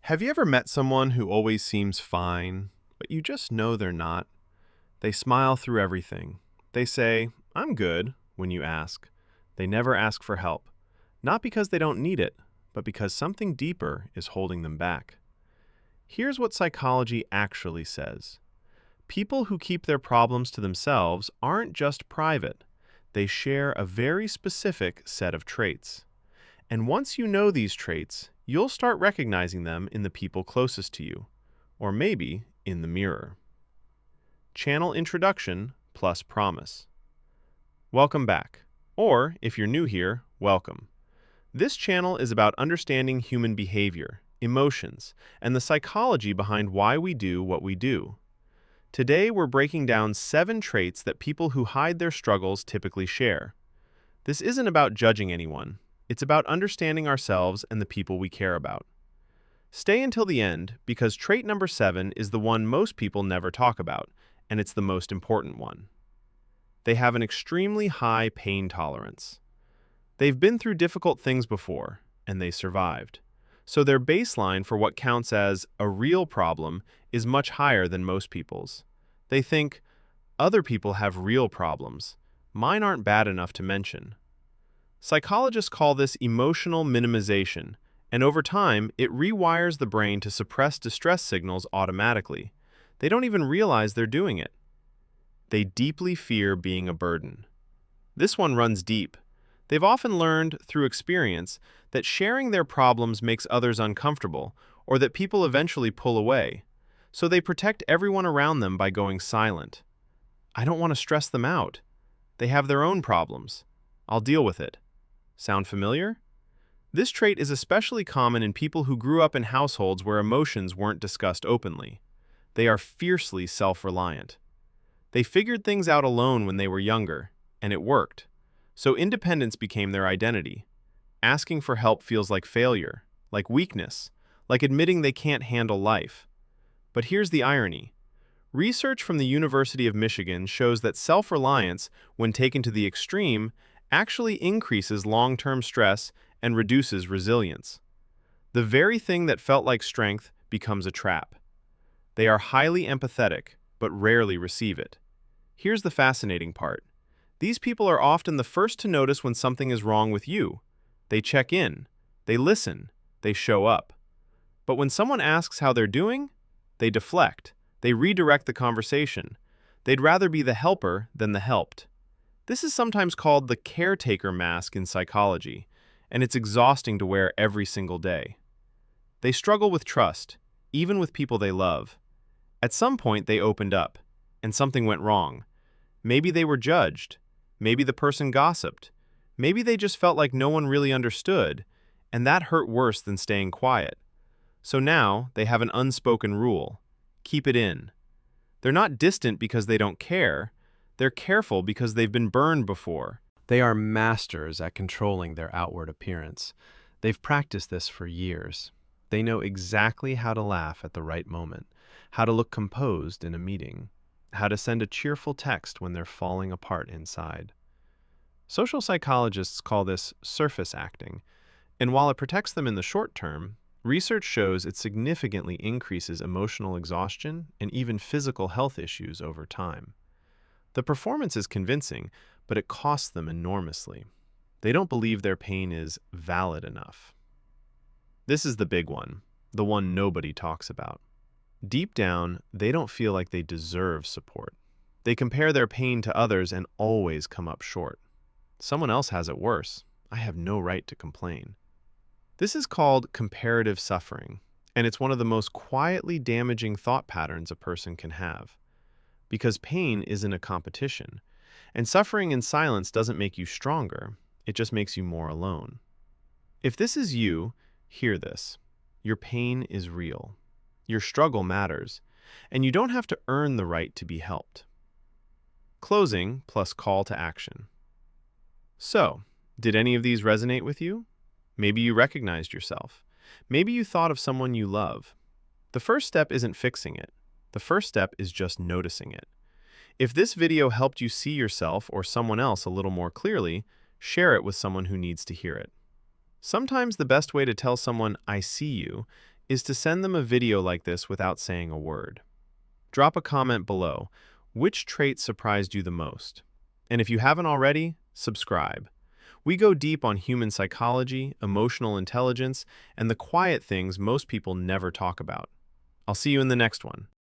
Have you ever met someone who always seems fine, but you just know they're not? They smile through everything. They say, "I'm good," when you ask. They never ask for help. Not because they don't need it, but because something deeper is holding them back. Here's what psychology actually says. People who keep their problems to themselves aren't just private. They share a very specific set of traits. And once you know these traits, you'll start recognizing them in the people closest to you, or maybe in the mirror. Channel introduction plus promise. Welcome back. Or, if you're new here, welcome. This channel is about understanding human behavior, emotions, and the psychology behind why we do what we do. Today, we're breaking down 7 traits that people who hide their struggles typically share. This isn't about judging anyone. It's about understanding ourselves and the people we care about. Stay until the end, because trait number 7 is the one most people never talk about, and it's the most important one. They have an extremely high pain tolerance. They've been through difficult things before, and they survived. So their baseline for what counts as a real problem is much higher than most people's. They think, other people have real problems. Mine aren't bad enough to mention. Psychologists call this emotional minimization, and over time, it rewires the brain to suppress distress signals automatically. They don't even realize they're doing it. They deeply fear being a burden. This one runs deep. They've often learned through experience that sharing their problems makes others uncomfortable, or that people eventually pull away. So they protect everyone around them by going silent. I don't want to stress them out. They have their own problems. I'll deal with it. Sound familiar? This trait is especially common in people who grew up in households where emotions weren't discussed openly. They are fiercely self-reliant. They figured things out alone when they were younger, and it worked. So independence became their identity. Asking for help feels like failure, like weakness, like admitting they can't handle life. But here's the irony. Research from the University of Michigan shows that self-reliance, when taken to the extreme, actually increases long-term stress and reduces resilience. The very thing that felt like strength becomes a trap. They are highly empathetic, but rarely receive it. Here's the fascinating part. These people are often the first to notice when something is wrong with you. They check in, they listen, they show up. But when someone asks how they're doing, they deflect, they redirect the conversation. They'd rather be the helper than the helped. This is sometimes called the caretaker mask in psychology, and it's exhausting to wear every single day. They struggle with trust, even with people they love. At some point, they opened up, and something went wrong. Maybe they were judged. Maybe the person gossiped. Maybe they just felt like no one really understood, and that hurt worse than staying quiet. So now, they have an unspoken rule. Keep it in. They're not distant because they don't care. They're careful because they've been burned before. They are masters at controlling their outward appearance. They've practiced this for years. They know exactly how to laugh at the right moment, how to look composed in a meeting, how to send a cheerful text when they're falling apart inside. Social psychologists call this surface acting, and while it protects them in the short term, research shows it significantly increases emotional exhaustion and even physical health issues over time. The performance is convincing, but it costs them enormously. They don't believe their pain is valid enough. This is the big one, the one nobody talks about. Deep down, they don't feel like they deserve support. They compare their pain to others and always come up short. Someone else has it worse. I have no right to complain. This is called comparative suffering, and it's one of the most quietly damaging thought patterns a person can have. Because pain isn't a competition, and suffering in silence doesn't make you stronger, it just makes you more alone. If this is you, hear this. Your pain is real. Your struggle matters, and you don't have to earn the right to be helped. Closing plus call to action. So, did any of these resonate with you? Maybe you recognized yourself. Maybe you thought of someone you love. The first step isn't fixing it. The first step is just noticing it. If this video helped you see yourself or someone else a little more clearly, share it with someone who needs to hear it. Sometimes the best way to tell someone, "I see you," is to send them a video like this without saying a word. Drop a comment below. Which trait surprised you the most? And if you haven't already, subscribe. We go deep on human psychology, emotional intelligence, and the quiet things most people never talk about. I'll see you in the next one.